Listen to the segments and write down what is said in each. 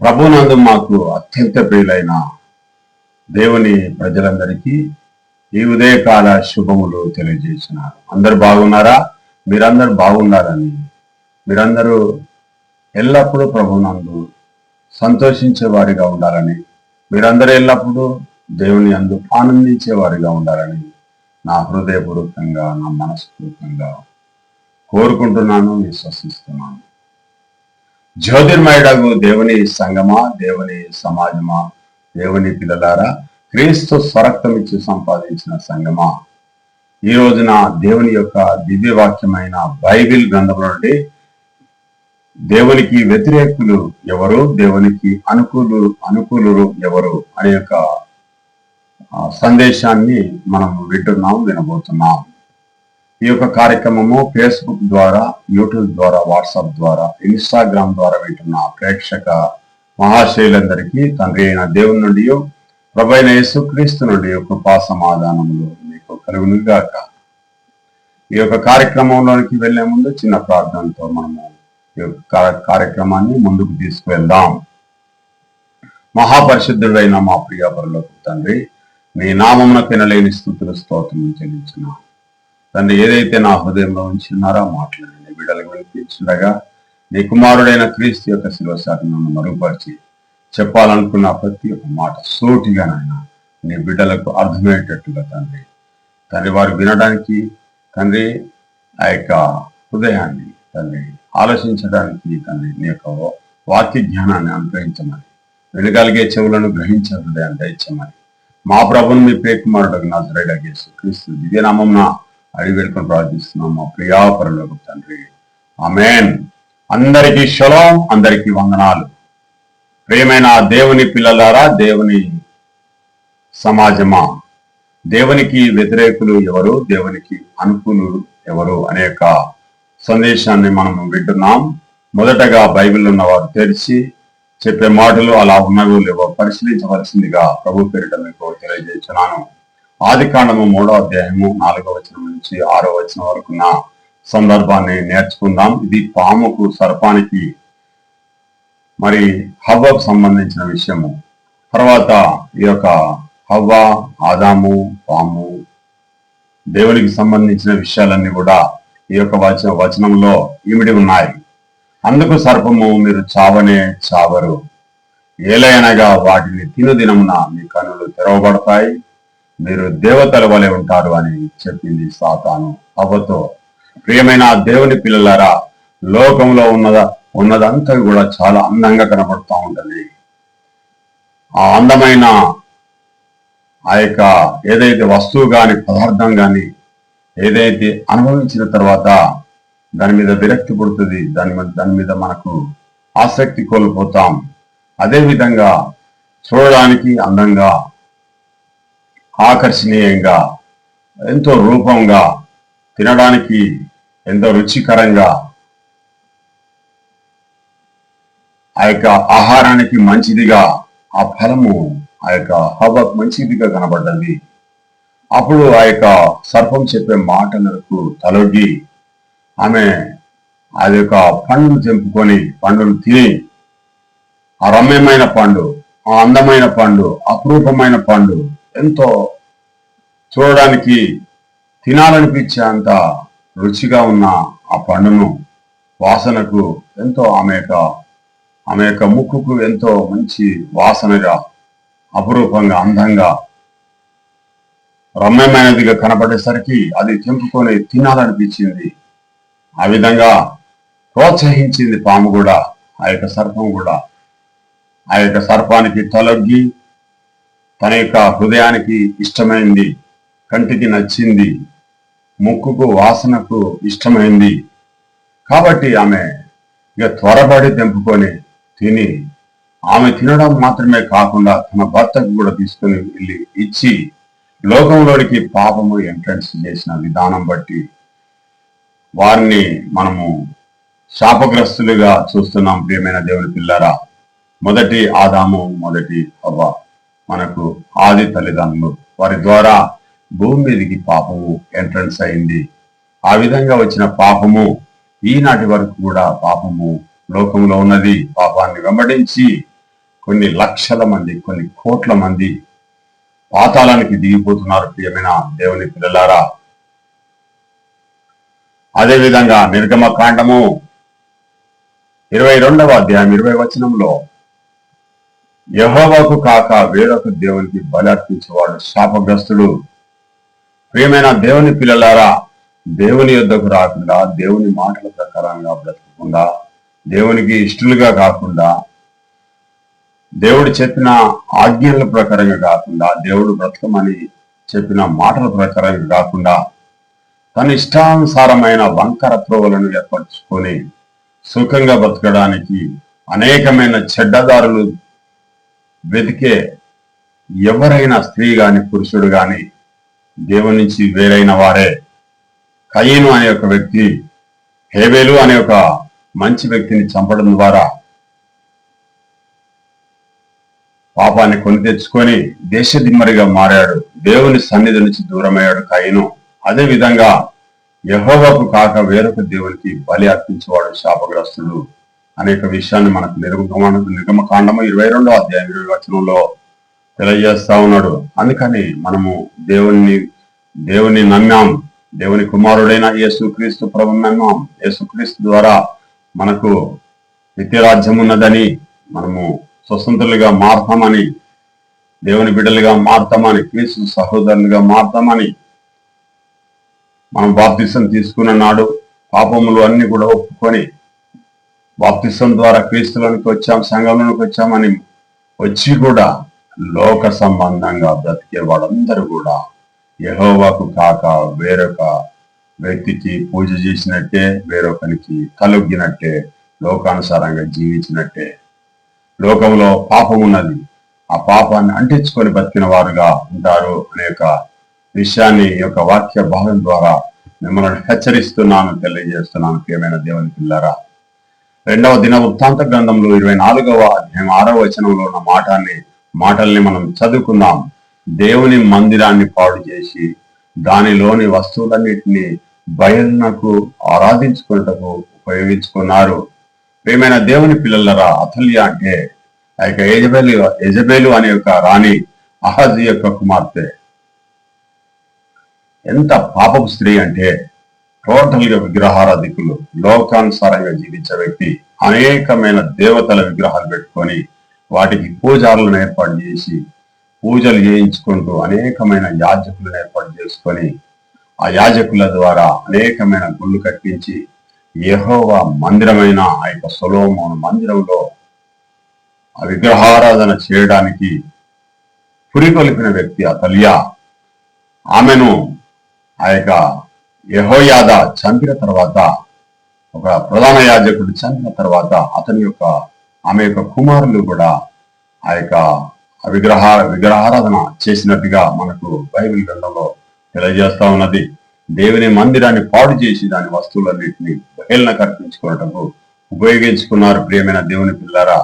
ప్రభునందు మాకు అత్యంత ప్రియులైన దేవుని ప్రజలందరికీ ఈ ఉదయకాల శుభములు తెలియజేస్తున్నారు. అందరు బాగున్నారా? మీరందరూ బాగున్నారని, మీరందరూ ఎల్లప్పుడూ ప్రభునందు సంతోషించే వారిగా ఉండాలని, మీరందరూ ఎల్లప్పుడూ దేవుని అందు ఆనందించే వారిగా ఉండాలని నా హృదయపూర్వకంగా, నా మనస్పూర్వకంగా కోరుకుంటున్నాను, విశ్వసిస్తున్నాను. జ్యోతిర్మయుడగు దేవుని సంగమా, దేవుని సమాజమా, దేవుని పిల్లలారా, క్రీస్తు స్వరక్తం ఇచ్చి సంపాదించిన సంగమా, ఈ రోజున దేవుని యొక్క దివ్య వాక్యమైన బైబిల్ గ్రంథంలో నుండి దేవునికి వ్యతిరేకులు ఎవరు, దేవునికి అనుకూలురు ఎవరు అనే యొక్క సందేశాన్ని మనం వినబోతున్నాం. ఈ యొక్క కార్యక్రమము ఫేస్బుక్ ద్వారా, యూట్యూబ్ ద్వారా, వాట్సాప్ ద్వారా, ఇన్స్టాగ్రామ్ ద్వారా వింటున్న ప్రేక్షక మహాశైలందరికీ తండ్రి అయిన దేవుని నుండి, ప్రభు అయిన యేసుక్రీస్తు నుండి కృపా సమాధానములు మీకు కలుగునుగాక. ఈ యొక్క కార్యక్రమంలోనికి వెళ్లే ముందు చిన్న ప్రార్థనతో మనము ఈ యొక్క కార్యక్రమాన్ని ముందుకు తీసుకువెళ్దాం. మహాపరిశుద్ధుడైన మా ప్రియ పరలోక తండ్రి, నీ నామమునకు ఎనలేని స్తుతులు స్తోత్రములు చెల్లించున్నాను. తండ్రి, ఏదైతే నా హృదయంలో ఉంచున్నారో మాట్లాడండి. బిడ్డలకు వినిపించుండగా నీ కుమారుడైన క్రీస్తు యొక్క శిలోశాఖను మరుగుపరిచి చెప్పాలనుకున్న ప్రతి ఒక్క మాట సూటిగా నీ బిడ్డలకు అర్థమయ్యేటట్టుగా తండ్రి వారు వినడానికి, తండ్రి ఆ యొక్క హృదయాన్ని తండ్రి ఆలోచించడానికి తండ్రి నీ యొక్క వాక్య జ్ఞానాన్ని అనుగ్రహించమని, వినగలిగే చెవులను గ్రహించే హృదయాన్ని దయచేయమని మా ప్రభుని మీ ప్రియకుమారుడు నజరేయుడైన యేసుక్రీస్తు దివ్యనామమున అడిగి వేడుకొని ప్రార్థిస్తున్నాం మా ప్రియాపరులకు తండ్రి, ఆమేన్. అందరికీ షలోం, అందరికీ వందనాలు. ప్రియమైన దేవుని పిల్లలారా, దేవుని సమాజమా, దేవునికి వ్యతిరేకులు ఎవరు, దేవునికి అనుకూలులు ఎవరు అనే సందేశాన్ని మనం వింటున్నాం. మొదటగా బైబిల్ ఉన్నవారు తెరిచి చెప్పే మాటలు అలా ఉన్నవో లేవో పరిశీలించవలసిందిగా ప్రభు పేరిట మీకు తెలియజేస్తున్నాను. ఆదికాండము 3వ అధ్యాయము 4వ వచనం నుంచి 6వ వచనం వరకు ఉన్న సందర్భాన్ని నేర్చుకుందాం. ఇది పాముకు, సర్పానికి, మరి హవ్వకు సంబంధించిన విషయము. తర్వాత ఈ యొక్క హవ్వ, ఆదాము, పాము, దేవునికి సంబంధించిన విషయాలన్నీ కూడా ఈ యొక్క వచనంలో ఇమిడి ఉన్నాయి. అందుకు సర్పము, మీరు చావనే చావరు, ఏలయనగా వాటిని తినుదినమున మీ కన్నులు తెరవబడతాయి, మీరు దేవతల వలె ఉంటారు అని చెప్పింది సాతాను హవ్వతో. ప్రియమైన దేవుని పిల్లలారా, లోకంలో ఉన్నదంతా కూడా చాలా అందంగా కనపడుతూ ఉంటుంది. ఆ అందమైన ఆ యొక్క ఏదైతే వస్తువు గాని, పదార్థం గాని ఏదైతే అనుభవించిన తర్వాత దాని మీద విరక్తి పుడుతుంది, దాని మీద మనకు ఆసక్తి కోల్పోతాం. అదేవిధంగా చూడడానికి అందంగా, ఆకర్షణీయంగా, ఎంతో రూపంగా, తినడానికి ఎంతో రుచికరంగా, ఆ యొక్క ఆహారానికి మంచిదిగా ఆ ఫలము ఆ యొక్క హవ్వకు మంచిదిగా కనబడ్డది. అప్పుడు ఆ యొక్క సర్పం చెప్పే మాటలకు తలొగ్గి ఆమె అది యొక్క పండును తెంపుకొని పండును తిని, ఆ రమ్యమైన పండు, ఆ అందమైన పండు, అపురూపమైన పండు, ఎంతో చూడడానికి తినాలనిపించే అంత రుచిగా ఉన్న ఆ పండును వాసనకు ఎంతో ఆమె యొక్క ముక్కుకు ఎంతో మంచి వాసనగా, అపురూపంగా, అందంగా, రమ్యమైనదిగా కనబడేసరికి అది తెంపుకొని తినాలనిపించింది. ఆ విధంగా ప్రోత్సహించింది పాము కూడా, ఆ యొక్క సర్పం కూడా. ఆ యొక్క సర్పానికి తలొగ్గి తన యొక్క హృదయానికి ఇష్టమైంది, కంటికి నచ్చింది, ముక్కుకు వాసనకు ఇష్టమైంది కాబట్టి ఆమె ఇక త్వరపడి తెంపుకొని తిని, ఆమె తినడం మాత్రమే కాకుండా తన భర్తకు కూడా తీసుకొని వెళ్ళి ఇచ్చి లోకంలోనికి పాపము ఎంట్రన్స్ చేసిన విధానం బట్టి వారిని మనము శాపగ్రస్తులుగా చూస్తున్నాం. ప్రియమైన దేవుని పిల్లరా, మొదటి ఆదాము, మొదటి హవ్వ మనకు ఆది తల్లిదండ్రులు. వారి ద్వారా భూమి మీదకి పాపము ఎంట్రన్స్ అయింది. ఆ విధంగా వచ్చిన పాపము ఈనాటి వరకు కూడా పాపము లోకంలో ఉన్నది. పాపాన్ని వెంబడించి కొన్ని లక్షల మంది, కొన్ని కోట్ల మంది పాతాళానికి దిగిపోతున్నారు ప్రియమైన దేవుని పిల్లలారా. అదేవిధంగా నిర్గమకాండము 22వ అధ్యాయం 20వ వచనంలో యెహోవాకు కాక వేరొక దేవునికి బలి అర్పించేవాడు శాపగ్రస్తుడు. ప్రియమైన దేవుని పిల్లలారా, దేవుని యొద్దకు రాకుండా, దేవుని మాటల ప్రకారంగా బ్రతకకుండా, దేవునికి ఇష్టలుగా కాకుండా, దేవుడు చెప్పిన ఆజ్ఞల ప్రకారంగా కాకుండా, దేవుడు బ్రతకమని చెప్పిన మాటల ప్రకారంగా కాకుండా, తన ఇష్టానుసారమైన వంకర త్రోవలను ఏర్పరచుకొని సుఖంగా బ్రతకడానికి అనేకమైన చెడ్డదారులు వెతికే ఎవరైనా స్త్రీ గాని పురుషుడు గాని దేవుని నుంచి వేరైన వారే. కయీను అనే ఒక వ్యక్తి హేబేలు అనే ఒక మంచి వ్యక్తిని చంపడం ద్వారా పాపాన్ని కొని తెచ్చుకొని దేశదిమ్మరిగా మారాడు. దేవుని సన్నిధి నుంచి దూరమయ్యాడు కయీను. అదే విధంగా యెహోవాకు కాక వేరొక దేవునికి బలి అర్పించేవాడు శాపగ్రస్తుడు అనేక విషయాన్ని మనకు నిర్గమకాండము 22వ అధ్యాయం 20వ వచనంలో తెలియజేస్తా ఉన్నాడు. అందుకని మనము దేవుని నమ్మాం, దేవుని కుమారుడైన యేసుక్రీస్తు ప్రభువుని నమ్మాం. యేసుక్రీస్తు ద్వారా మనకు నిత్యరాజ్యం ఉన్నదని, మనము స్వతంత్రులుగా మారతామని, దేవుని బిడ్డలుగా మారతామని, క్రీస్తు సహోదరులుగా మారతామని మనం బాప్తిసం తీసుకున్న నాడు పాపములు అన్ని కూడా ఒప్పుకొని బాప్తిసం ద్వారా క్రీస్తులోనికి వచ్చాం, సంఘంలోనికి వచ్చామని వచ్చి కూడా లోక సంబంధంగా బ్రతికే వాళ్ళందరూ కూడా యెహోవాకు కాక వేరొక వ్యక్తికి పూజ చేసినట్టే, వేరొకరికి తలొగ్గినట్టే, లోకానుసారంగా జీవించినట్టే. లోకంలో పాపం ఉన్నది, ఆ పాపాన్ని అంటించుకొని బతికిన వారుగా ఉంటారు అనే విషయాన్ని ఈ యొక్క వాక్య భాగం ద్వారా మిమ్మల్ని హెచ్చరిస్తున్నాను, తెలియజేస్తున్నాను ప్రియమైన దేవుని పిల్లరా. 2వ దినవృత్తాంత గ్రంథంలో 24వ అధ్యాయం 6వ వచనంలో ఉన్న మాటల్ని మనం చదువుకుందాం. దేవుని మందిరాన్ని పాడు చేసి దానిలోని వస్తువులన్నిటినీ బయలునకు ఆరాధించుకున్నటకు ఉపయోగించుకున్నారు. ప్రియమైన దేవుని పిల్లలరా, అతల్య అంటే ఆ యొక్క యెజబేలు అనే యొక్క రాణి అహాజీ యొక్క కుమార్తె. ఎంత పాపపు స్త్రీ అంటే టోటల్ గా విగ్రహారాధికులు, లోకానుసారంగా జీవించే వ్యక్తి. అనేకమైన దేవతల విగ్రహాలు పెట్టుకొని వాటికి పూజారులను ఏర్పాటు చేసి పూజలు చేయించుకుంటూ అనేకమైన యాజకులను ఏర్పాటు చేసుకొని ఆ యాజకుల ద్వారా అనేకమైన గుళ్ళు కట్టించి యెహోవా మందిరమైన ఆ యొక్క సొలొమోను మందిరంలో ఆ విగ్రహారాధన చేయడానికి పురికొల్పిన వ్యక్తి అతల్య. ఆమెను ఆ యొక్క యెహోయాదా చంపిన తర్వాత, ఒక ప్రధాన యాజకుడు చంపిన తర్వాత ఆమె యొక్క కుమారులు కూడా ఆ యొక్క విగ్రహారాధన చేసినట్టుగా మనకు బైబిల్ గ్రంథంలో తెలియజేస్తా ఉన్నది. దేవుని మందిరాన్ని పాడు చేసి దాని వస్తువులన్నింటినీ బయలున కల్పించుకోవటకు ఉపయోగించుకున్నారు. ప్రియమైన దేవుని పిల్లారా,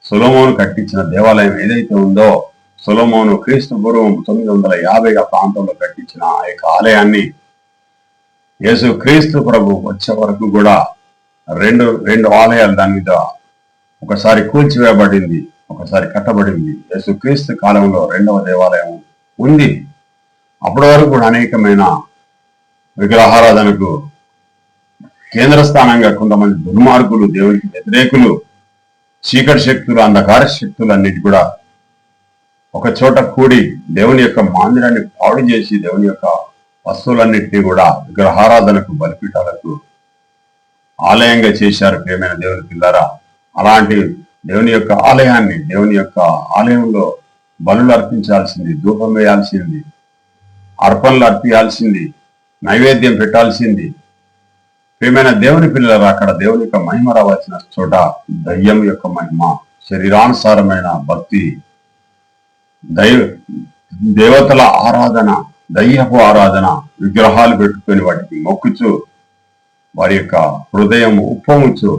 సొలొమోను కట్టించిన దేవాలయం ఏదైతే ఉందో, సొలొమోను క్రీస్తు పూర్వం 950 ఆ ప్రాంతంలో కట్టించిన ఆ యొక్క ఆలయాన్ని యేసు క్రీస్తు ప్రభు వచ్చే వరకు కూడా రెండు ఆలయాలు దాని మీద ఒకసారి కూల్చివేయబడింది, ఒకసారి కట్టబడింది. యేసు క్రీస్తు కాలంలో 2వ దేవాలయం ఉంది. అప్పటి వరకు కూడా అనేకమైన విగ్రహారాధనకు కేంద్ర స్థానంగా కొంతమంది దుర్మార్గులు, దేవునికి వ్యతిరేకులు, చీకటి శక్తులు, అంధకార శక్తులు అన్నిటి కూడా ఒక చోట కూడి దేవుని యొక్క మందిరాన్ని పాడు చేసి దేవుని యొక్క వస్తువులన్నింటినీ కూడా విగ్రహారాధనకు, బలిపీఠాలకు ఆలయంగా చేశారు. ప్రియమైన దేవుని పిల్లారా, అలాంటి దేవుని యొక్క ఆలయాన్ని, దేవుని యొక్క ఆలయంలో బలులు అర్పించాల్సింది, ధూపం వేయాల్సింది, అర్పణలు అర్పించాల్సింది, నైవేద్యం పెట్టాల్సింది. ప్రియమైన దేవుని పిల్లలు, అక్కడ దేవుని యొక్క మహిమ రావాల్సిన చోట దయ్యం యొక్క మహిమ, శరీరానుసారమైన భక్తి, దేవతల ఆరాధన, దయ్యపు ఆరాధన, విగ్రహాలు పెట్టుకొని వాటికి మొక్కుచు వారి యొక్క హృదయం ఉప్పొంగుచు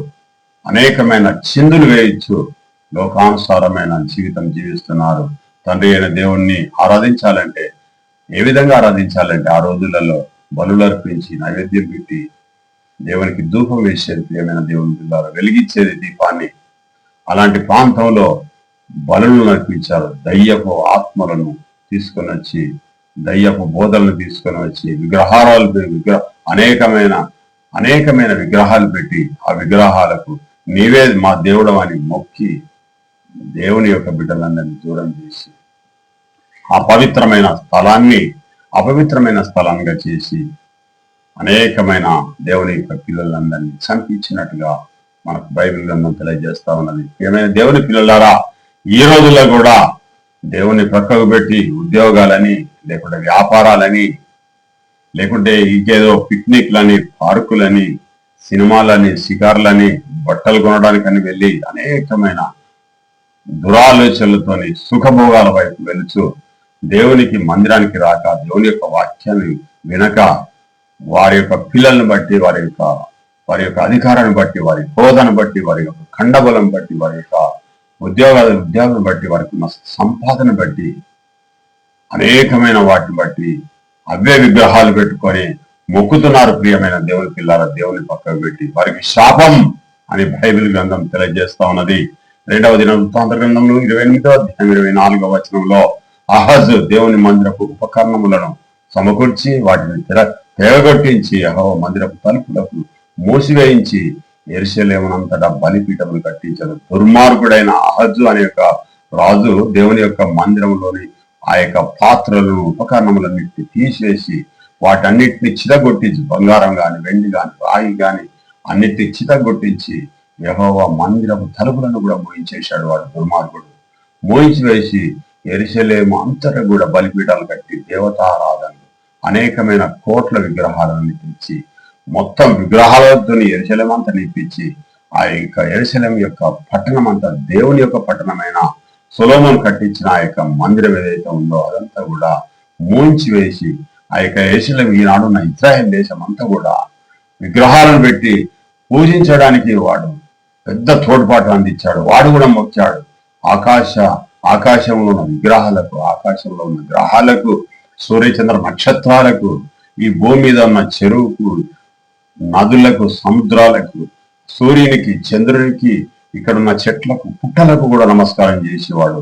అనేకమైన చిందులు వేయచ్చు లోకానుసారమైన జీవితం జీవిస్తున్నారు. తండ్రి అయిన దేవుణ్ణి ఆరాధించాలంటే ఏ విధంగా ఆరాధించాలంటే ఆ రోజులలో బలులు అర్పించి నైవేద్యం పెట్టి దేవునికి ధూపం వేసేది ప్రియమైన దేవుని పిల్లలు, వెలిగించేది దీపాన్ని. అలాంటి ప్రాంతంలో బలులను అర్పించారు. దయ్యపు ఆత్మలను తీసుకొని వచ్చి, దయ్యపు బోధలను తీసుకొని వచ్చి అనేకమైన విగ్రహాలు పెట్టి, ఆ విగ్రహాలకు నీవే మా దేవుడు అని మొక్కి దేవుని యొక్క బిడ్డలందరినీ దూరం చేసి ఆ పవిత్రమైన స్థలాన్ని అపవిత్రమైన స్థలంగా చేసి అనేకమైన దేవుని యొక్క పిల్లలందరినీ చంపించినట్టుగా మనకు బైబిల్ గ్రంథం తెలియజేస్తా ఉన్నది. ఏమైనా దేవుని పిల్లలారా, ఈ రోజుల్లో కూడా దేవుని ప్రక్కకు పెట్టి ఉద్యోగాలని, లేకుంటే వ్యాపారాలని, లేకుంటే ఇంకేదో పిక్నిక్లని, పార్కులని, సినిమాలని, షికార్లని, బట్టలు కొనడానికని వెళ్ళి అనేకమైన దురాలోచనలతోని సుఖభోగాల వైపు వెళుచు దేవునికి మందిరానికి రాక, దేవుని యొక్క వాక్యాన్ని వినక, వారి యొక్క పిల్లల్ని బట్టి, వారి యొక్క అధికారాన్ని బట్టి, వారి హోదాను బట్టి, వారి యొక్క ఖండబలం బట్టి, వారి యొక్క ఉద్యోగాలను బట్టి, వారికి ఉన్న సంపాదన బట్టి, అనేకమైన వాటిని బట్టి అవే విగ్రహాలు పెట్టుకొని మొక్కుతున్నారు. ప్రియమైన దేవుని పిల్లల, దేవుని పక్కకు పెట్టి వారికి శాపం అని బైబిల్ గ్రంథం తెలియజేస్తా ఉన్నది. 2వ దినవృత్తాంత గ్రంథంలో 28వ అధ్యాయం 24వ వచనంలో అహజు దేవుని మందిరపు ఉపకరణములను సమకూర్చి వాటిని తెగగొట్టించి యెహోవా మందిరపు తలుపులకు మూసివేయించి యెరూషలేమునంతటా బలిపీఠములు కట్టించారు. దుర్మార్గుడైన అహజు అనే యొక్క రాజు దేవుని యొక్క మందిరంలోని ఆ యొక్క పాత్రలను, ఉపకరణములన్నింటినీ తీసివేసి వాటన్నిటిని చితగొట్టించి, బంగారం గాని, వెండి గాని, రాయి గాని అన్నిటిని చితగొట్టించి యెహోవా మందిరపు తలుపులను కూడా మోయించేశాడు. వాడు దుర్మార్గుడు. మోయించి వేసి యెరూషలేము అంతటా కూడా బలిపీఠాలు కట్టి దేవతారాధనలు, అనేకమైన కోట్ల విగ్రహాలను తెచ్చి మొత్తం విగ్రహాలతో యెరూషలేము అంతా నింపించి ఆ యొక్క యెరూషలేము యొక్క పట్టణం అంతా దేవుని యొక్క పట్టణమైన సొలొమోను కట్టించిన ఆ యొక్క మందిరం ఏదైతే ఉందో అదంతా కూడా మూంచి వేసి ఆ యొక్క యెరూషలేము ఈనాడున్న ఇశ్రాయేల్ దేశం అంతా కూడా విగ్రహాలను పెట్టి పూజించడానికి వాడు పెద్ద తోడ్పాటు అందించాడు. వాడు కూడా మొక్కాడు. ఆకాశంలో ఉన్న విగ్రహాలకు, ఆకాశంలో ఉన్న గ్రహాలకు, సూర్యచంద్ర నక్షత్రాలకు, ఈ భూమి మీద ఉన్న చెరువుకు, నదులకు, సముద్రాలకు, సూర్యునికి, చంద్రునికి, ఇక్కడున్న చెట్లకు, పుట్టలకు కూడా నమస్కారం చేసేవాడు.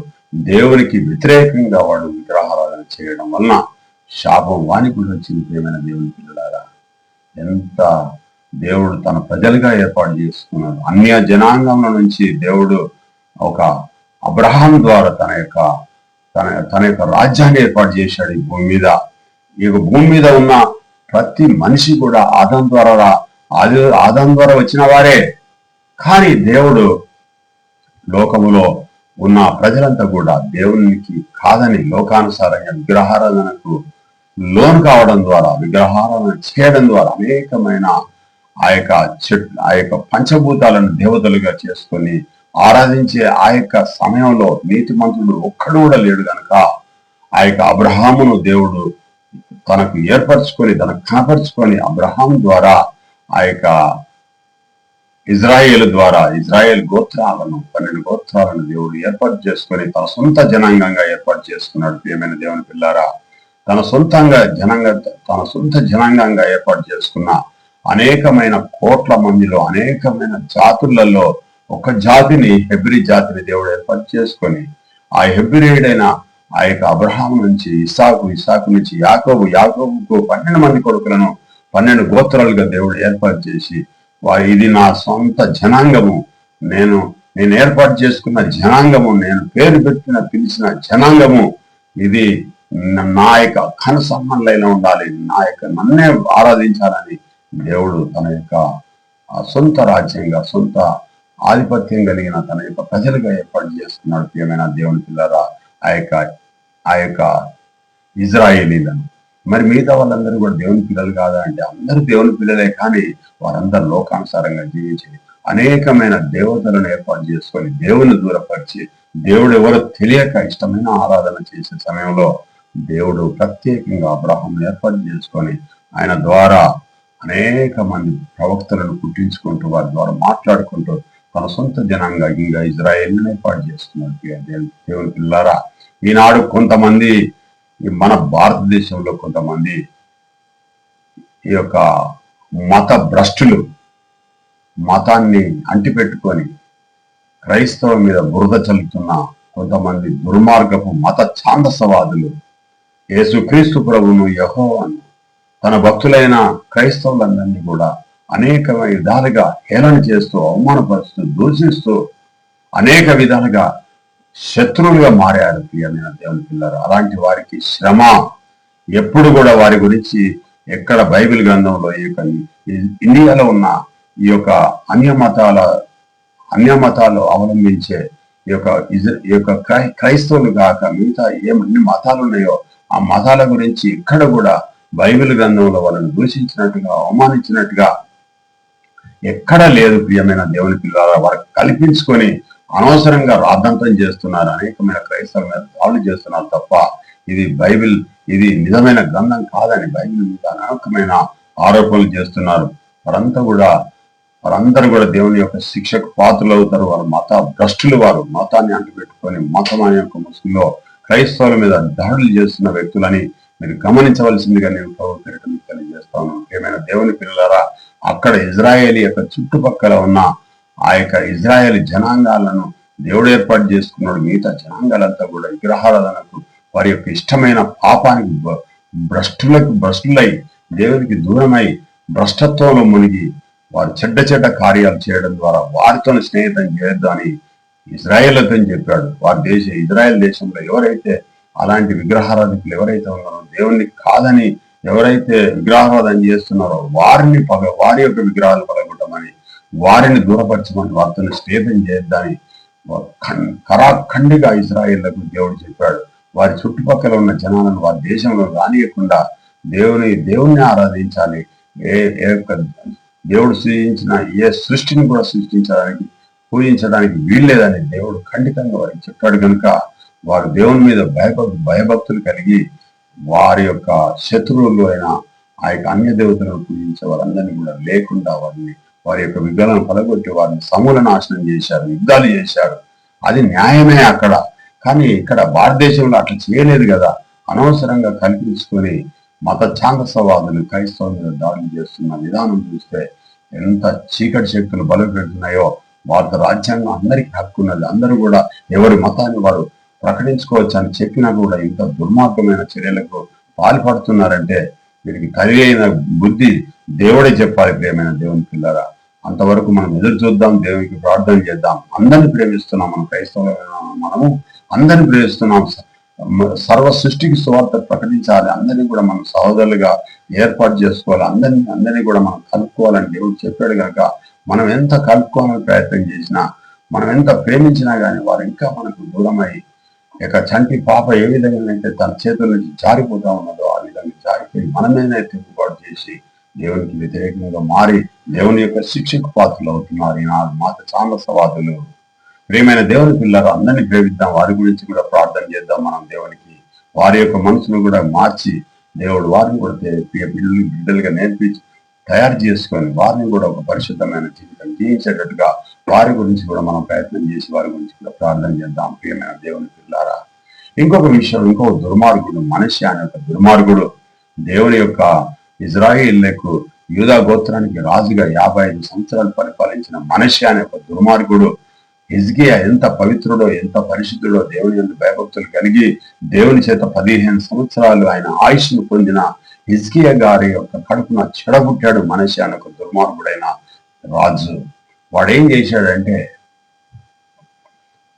దేవునికి వ్యతిరేకంగా వాడు విగ్రహారాధన చేయడం వలన శాపం వానికి కూడా వచ్చింది. ప్రియమైన దేవుని పిల్లలారా, ఎంత దేవుడు తన ప్రజలుగా ఏర్పాటు చేసుకున్నాడు. అన్య జనాంగంలో నుంచి దేవుడు ఒక అబ్రహాం ద్వారా తన యొక్క రాజ్యాన్ని ఏర్పాటు చేశాడు ఈ భూమి మీద. ఈ భూమి మీద ఉన్న ప్రతి మనిషి కూడా ఆదాం ద్వారా వచ్చిన వారే. కానీ దేవుడు లోకములో ఉన్న ప్రజలంతా కూడా దేవునికి కాదని లోకానుసారంగా విగ్రహారాధనకు లోను కావడం ద్వారా, విగ్రహారాధన చేయడం ద్వారా అనేకమైన ఆ యొక్క పంచభూతాలను దేవతలుగా చేసుకొని ఆరాధించే ఆ యొక్క సమయంలో నీతిమంతుడు ఒక్కడు కూడా లేడు కనుక ఆ యొక్క అబ్రహామును దేవుడు తనకు ఏర్పరచుకొని, తనకు కనపరుచుకొని అబ్రహాం ద్వారా ఆ యొక్క ఇజ్రాయేల్ గోత్రాలను, 12 గోత్రాలను దేవుడు ఏర్పాటు చేసుకొని తన సొంత జనాంగంగా ఏర్పాటు చేసుకున్నాడు. ప్రియమైన దేవుని పిల్లారా, తన సొంత జనాంగంగా ఏర్పాటు చేసుకున్న అనేకమైన కోట్ల మందిలో, అనేకమైన జాతులలో ఒక జాతిని, హెబ్రీ జాతిని దేవుడు ఏర్పాటు చేసుకొని ఆ హెబ్రీయుడైన ఆ యొక్క అబ్రహాం నుంచి ఇస్సాకు నుంచి యాకోబుకు 12 మంది కొడుకులను 12 గోత్రాలుగా దేవుడు ఏర్పాటు చేసి ఇది నా సొంత జనాంగము, నేను ఏర్పాటు చేసుకున్న జనాంగము, నేను పేరు పిలిచిన జనాంగము, ఇది నా యొక్క కనుసమ్మలైన ఉండాలి, నన్నే ఆరాధించాలని దేవుడు తన యొక్క సొంత రాజ్యంగా, సొంత ఆధిపత్యం కలిగిన తన యొక్క ప్రజలుగా ఏర్పాటు చేసుకున్నాడు. ప్రియమైన దేవుని పిల్లరా, ఆ యొక్క ఇజ్రాయేలీలను. మరి మిగతా వాళ్ళందరూ కూడా దేవుని పిల్లలు కాదా అంటే అందరూ దేవుని పిల్లలే. కానీ వారందరూ లోకానుసారంగా జీవించి అనేకమైన దేవతలను ఏర్పాటు చేసుకొని దేవుని దూరపరిచి, దేవుడు ఎవరో తెలియక ఇష్టమైన ఆరాధన చేసే సమయంలో దేవుడు ప్రత్యేకంగా అబ్రహాం ఏర్పాటు చేసుకొని ఆయన ద్వారా అనేక మంది ప్రవక్తలను పుట్టించుకుంటూ వారి ద్వారా మాట్లాడుకుంటూ తన సొంత జనాంగంగా ఇజ్రాయేల్ని ఏర్పాటు చేసుకున్నారు. దేవుని పిల్లారా, ఈనాడు కొంతమంది, మన భారతదేశంలో కొంతమంది ఈ యొక్క మత భ్రష్టులు మతాన్ని అంటిపెట్టుకొని క్రైస్తవం మీద బురద చల్లుతున్న కొంతమంది దుర్మార్గపు మత ఛాందసవాదులు యేసుక్రీస్తు ప్రభువును యెహోవాను తన భక్తులైన క్రైస్తవులందరినీ కూడా అనేక విధాలుగా హేళన చేస్తూ అవమానపరుస్తూ దూషిస్తూ అనేక విధాలుగా శత్రువులుగా మారారు. ప్రియమైన దేవుని పిల్లలు, అలాంటి వారికి శ్రమ ఎప్పుడు కూడా వారి గురించి ఎక్కడ బైబిల్ గ్రంథంలో ఈ యొక్క ఇండియాలో ఉన్న ఈ యొక్క అన్య మతాలు అవలంబించే ఈ యొక్క క్రైస్తవులు కాక మిగతా ఎన్ని మతాలు ఉన్నాయో ఆ మతాల గురించి ఎక్కడ కూడా బైబిల్ గ్రంథంలో వాళ్ళని దూషించినట్టుగా అవమానించినట్టుగా ఎక్కడ లేదు. ప్రియమైన దేవుని పిల్లల వారికి కల్పించుకొని అనవసరంగా రాద్ధాంతం చేస్తున్నారు. అనేకమైన క్రైస్తవుల మీద దాడులు చేస్తున్నారు తప్ప ఇది నిజమైన గ్రంథం కాదని బైబిల్ మీద అనేకమైన ఆరోపణలు చేస్తున్నారు. వారందరూ కూడా దేవుని యొక్క శిక్షకు పాత్రలు అవుతారు. వారు మత భ్రష్టులు, వారు మతాన్ని అంటుపెట్టుకొని మతం అనే యొక్క ముసుగులో క్రైస్తవుల మీద దాడులు చేస్తున్న వ్యక్తులని మీరు గమనించవలసిందిగా నేను ప్రభుత్వం తెలియజేస్తాను. ఏమైనా దేవుని పిల్లలారా, అక్కడ ఇజ్రాయేలీ యొక్క చుట్టుపక్కల ఉన్న ఆ యొక్క ఇజ్రాయేలీ జనాంగాలను దేవుడు ఏర్పాటు చేసుకున్నాడు. మిగతా జనాంగాలంతా కూడా విగ్రహారాధనకు వారి యొక్క ఇష్టమైన పాపానికి భ్రష్టులై దేవునికి దూరమై భ్రష్టత్వంలో మునిగి వారు చెడ్డ కార్యాలు చేయడం ద్వారా వారితో స్నేహితం చేయొద్దని ఇజ్రాయేల్తో చెప్పాడు. ఇజ్రాయెల్ దేశంలో ఎవరైతే అలాంటి విగ్రహారాధకులు ఎవరైతే ఉన్నారో, దేవుణ్ణి కాదని ఎవరైతే విగ్రహారాధన చేస్తున్నారో వారి యొక్క విగ్రహాలు పగలగొట్టమని, వారిని దూరపరచమని, వారితో స్నేహితం చేయొద్దని ఖండిగా ఇజ్రాయేళ్లకు దేవుడు చెప్పాడు. వారి చుట్టుపక్కల ఉన్న జనాలను వారి దేశంలో రానియకుండా దేవుణ్ణి ఆరాధించాలి. దేవుడు సృష్టించిన ఏ సృష్టిని కూడా పూజించడానికి వీల్లేదని దేవుడు ఖండితంగా వారికి చెప్పాడు. కనుక వారు దేవుని మీద భయభక్తులు కలిగి వారి యొక్క శత్రువులు అయిన ఆ యొక్క అన్య దేవతలను పూజించే వారందరినీ కూడా లేకుండా వారి యొక్క విగ్రహాలను పడగొట్టి వారిని సమూల నాశనం చేశారు, యుద్ధాలు చేశారు. అది న్యాయమే అక్కడ. కానీ ఇక్కడ భారతదేశంలో అట్లా చేయలేదు కదా. అనవసరంగా కల్పించుకొని మత ఛాందసవాదులు క్రైస్తవుల మీద దాడులు చేస్తున్న విధానం చూస్తే ఎంత చీకటి శక్తులు బలపెడుతున్నాయో. భారత రాజ్యాంగం అందరికీ హక్కు ఉన్నది. అందరూ కూడా ఎవరి మతాన్ని వారు ప్రకటించుకోవచ్చు అని చెప్పినా కూడా ఇంత దుర్మార్గమైన చర్యలకు పాల్పడుతున్నారంటే వీరికి కలిగిన బుద్ధి దేవుడే చెప్పాలి. ప్రియమైన దేవుని పిల్లరా, అంతవరకు మనం ఎదురు చూద్దాం, దేవునికి ప్రార్థన చేద్దాం. అందరిని ప్రేమిస్తున్నాం, మన మనము అందరిని ప్రేమిస్తున్నాం. సర్వ సృష్టికి సువార్త ప్రకటించాలి. అందరినీ కూడా మనం సహోదరులుగా ఏర్పాటు చేసుకోవాలి. అందరినీ కూడా మనం కలుపుకోవాలని దేవుడు చెప్పాడు. కనుక మనం ఎంత కలుపుకోవాలని ప్రయత్నం చేసినా, మనం ఎంత ప్రేమించినా కానీ వారు ఇంకా మనకు దూరమై ఇక చంటి పాప ఏ విధంగా అయితే తన చేతుల నుంచి జారిపోతా ఉన్నదో ఆ విధంగా జారిపోయి మన మీదనే తిరుగుబాటు చేసి దేవునికి వ్యతిరేకంగా మారి దేవుని యొక్క శిక్షకు పాత్రలు అవుతున్నారు ఈనాడు మత ఛాందసవాదులు. ప్రియమైన దేవుని పిల్లలు, అందరినీ ప్రేమిద్దాం, వారి గురించి కూడా ప్రార్థన చేద్దాం. మనం దేవునికి వారి యొక్క మనసును కూడా మార్చి దేవుడు వారిని కూడా బిడ్డలుగా నేర్పించి తయారు చేసుకొని వారిని కూడా ఒక పరిశుద్ధమైన జీవితం జీవించేటట్టుగా వారి గురించి కూడా మనం ప్రయత్నం చేసి వారి గురించి కూడా ప్రార్థన చేద్దాం. ప్రియమైన దేవుని పిల్లారా, ఇంకొక దుర్మార్గుడు మనష్య అనే ఒక దుర్మార్గుడు దేవుని యొక్క ఇజ్రాయేలుకు యూదా గోత్రానికి రాజుగా 55 సంవత్సరాలు పరిపాలించిన మనష్య అనే ఒక దుర్మార్గుడు హిజ్కియా ఎంత పవిత్రుడో ఎంత పరిశుద్ధుడో, దేవుని యందు భయభక్తులు కలిగి దేవుని చేత 15 సంవత్సరాలు ఆయన ఆయుష్ను పొందిన హిజ్కియా గారి యొక్క కడుపున చెడబుట్టాడు మనష్య అనే ఒక దుర్మార్గుడైన రాజు. వాడేం చేశాడంటే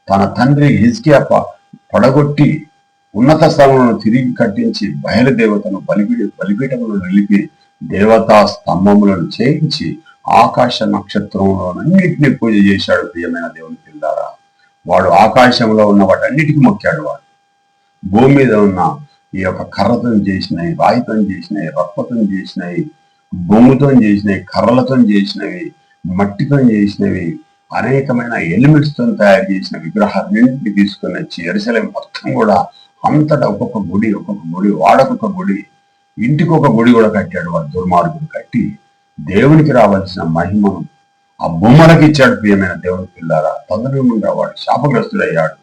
తన తండ్రి హిజ్కియా పడగొట్టి ఉన్నత స్థలంలో తిరిగి కట్టించి బయలుదేవతను బలిపీఠములను నిలిపి దేవతా స్తంభములను చేయించి ఆకాశ నక్షత్రములన్నిటినీ పూజ చేశాడు. ప్రియమైన దేవుని పిల్లారా, వాడు ఆకాశంలో ఉన్న వాటన్నిటికీ మొక్కాడు. వాడు భూమి మీద ఉన్న ఈ యొక్క కర్రతో చేసినవి, రాయితో చేసినవి, రప్పతో చేసినవి, బొమ్ముతో చేసినవి, కర్రలతో చేసినవి, మట్టితో చేసినవి, అనేకమైన ఎలిమెంట్స్ తో తయారు చేసిన విగ్రహాలన్నింటినీ తీసుకొని వచ్చి యెరూషలేము మొత్తం కూడా అంతటా ఒక్కొక్క గుడి వాడకొక గుడి, ఇంటికి ఒక గుడి కూడా కట్టాడు. వాడు దుర్మార్గుడు కట్టి దేవునికి రావాల్సిన మహిమను ఆ బొమ్మలకు ఇచ్చాడు. ప్రియమైన దేవుని పిల్లారా, తదనుగుణంగా వాడు శాపగ్రస్తుడయ్యాడు.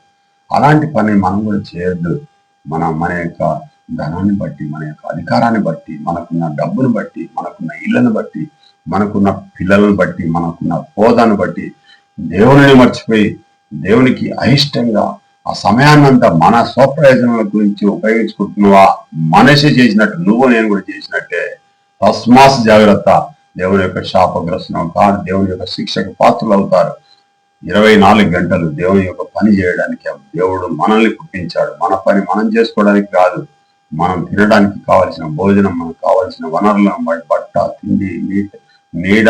అలాంటి పని మనం కూడా చేయొద్దు. మన యొక్క ధనాన్ని బట్టి, మన యొక్క అధికారాన్ని బట్టి, మనకున్న డబ్బును బట్టి, మనకున్న ఇళ్లను బట్టి, మనకున్న పిల్లలను బట్టి, మనకున్న హోదాను బట్టి దేవుని మర్చిపోయి దేవునికి అయిష్టంగా ఆ సమయాన్నంతా మన స్వప్రయోజనాల గురించి ఉపయోగించుకుంటున్నావా? మనిషి చేసినట్టు నువ్వు నేను కూడా చేసినట్టే. తస్మాస్ జాగ్రత్త, దేవుని యొక్క శాపగ్రస్తం కాదు, దేవుని యొక్క శిక్షకు పాత్రలు అవుతారు. 24 గంటలు దేవుని యొక్క పని చేయడానికి దేవుడు మనల్ని పుట్టించాడు. మన పని మనం చేసుకోవడానికి కాదు, మనం తినడానికి కావలసిన భోజనం, మనకు కావలసిన వనరులను, బట్ట, తిండి, నీడ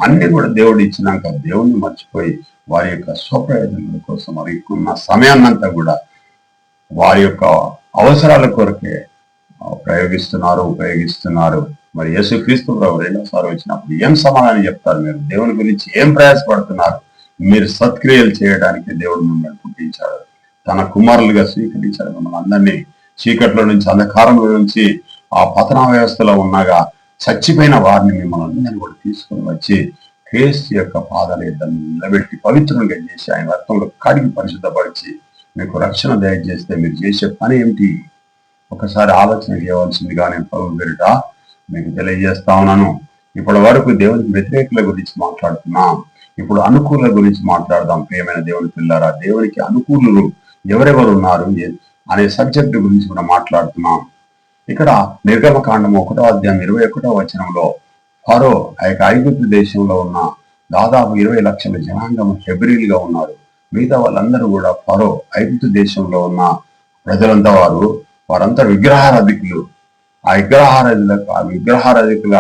అన్ని కూడా దేవుడు ఇచ్చినాక దేవుణ్ణి మర్చిపోయి వారి యొక్క స్వప్రయోజనాల కోసం వారి ఉన్న సమయాన్నంతా కూడా వారి యొక్క అవసరాల కొరకే ఉపయోగిస్తున్నారు. మరి యేసుక్రీస్తు ప్రభు రెండోసారి వచ్చినప్పుడు ఏం సమాధానం చెప్తారు? మీరు దేవుని గురించి ఏం ప్రయాసపడుతున్నారు? మీరు సత్క్రియలు చేయడానికి దేవుడు మిమ్మల్ని పుట్టించాడు, తన కుమారులుగా స్వీకరించాడు. మిమ్మల్ని అందరినీ చీకట్లో నుంచి, అంధకారంలో నుంచి, ఆ పతన వ్యవస్థలో ఉన్నగా చచ్చిపోయిన వారిని మిమ్మల్ని అందరినీ కూడా తీసుకుని వచ్చి క్రీస్తు యొక్క పాదాల ఇద్దరిని నిలబెట్టి పవిత్రంగా చేసి ఆయన రక్తంలో కడిగి పరిశుద్ధపరిచి మీకు రక్షణ దయచేస్తే మీరు చేసే పని ఏమిటి? ఒకసారి ఆలోచన చేయవలసిందిగా నేను ప్రభు పేరిట మీకు తెలియజేస్తా ఉన్నాను. ఇప్పటి వరకు దేవునికి వ్యతిరేకుల గురించి మాట్లాడుతున్నాం, ఇప్పుడు అనుకూల గురించి మాట్లాడదాం. ప్రియమైన దేవుని పిల్లారా, దేవునికి అనుకూలులు ఎవరెవరు ఉన్నారు అనే సబ్జెక్టు గురించి కూడా మాట్లాడుతున్నాం. ఇక్కడ నిర్గమకాండం 1వ అధ్యాయం 21వ వచనంలో ఫరో ఆ యొక్క ఐగుప్తు దేశంలో ఉన్న దాదాపు 20 లక్షల జనాంగం హెబ్రీలుగా ఉన్నారు. మిగతా వాళ్ళందరూ కూడా ఫరో ఐగుప్తు దేశంలో ఉన్న ప్రజలంతా వారంతా విగ్రహారాధికులు. ఆ విగ్రహారాధికుల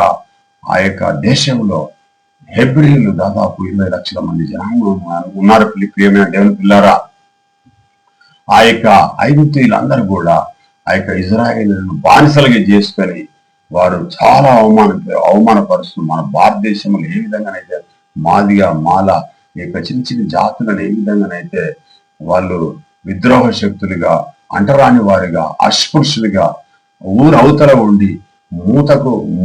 ఆ యొక్క దేశంలో హెబ్రీలు దాదాపు 20 లక్షల మంది జనాంగం ఉన్నారు. ప్రియమైన దేవుని పిల్లారా, ఆ యొక్క ఐగుప్తీయులందరూ కూడా ఆ యొక్క ఇజ్రాయేలులను బానిసలుగా చేసుకొని వారు చాలా అవమానపరుస్తూ మన భారతదేశంలో ఏ విధంగానైతే మాదిగా మాల ఈ యొక్క చిన్న చిన్న జాతులను ఏ విధంగానైతే వాళ్ళు విద్రోహ శక్తులుగా, అంటరాని వారిగా, అస్పృశ్యులుగా ఊరు అవతల ఉండి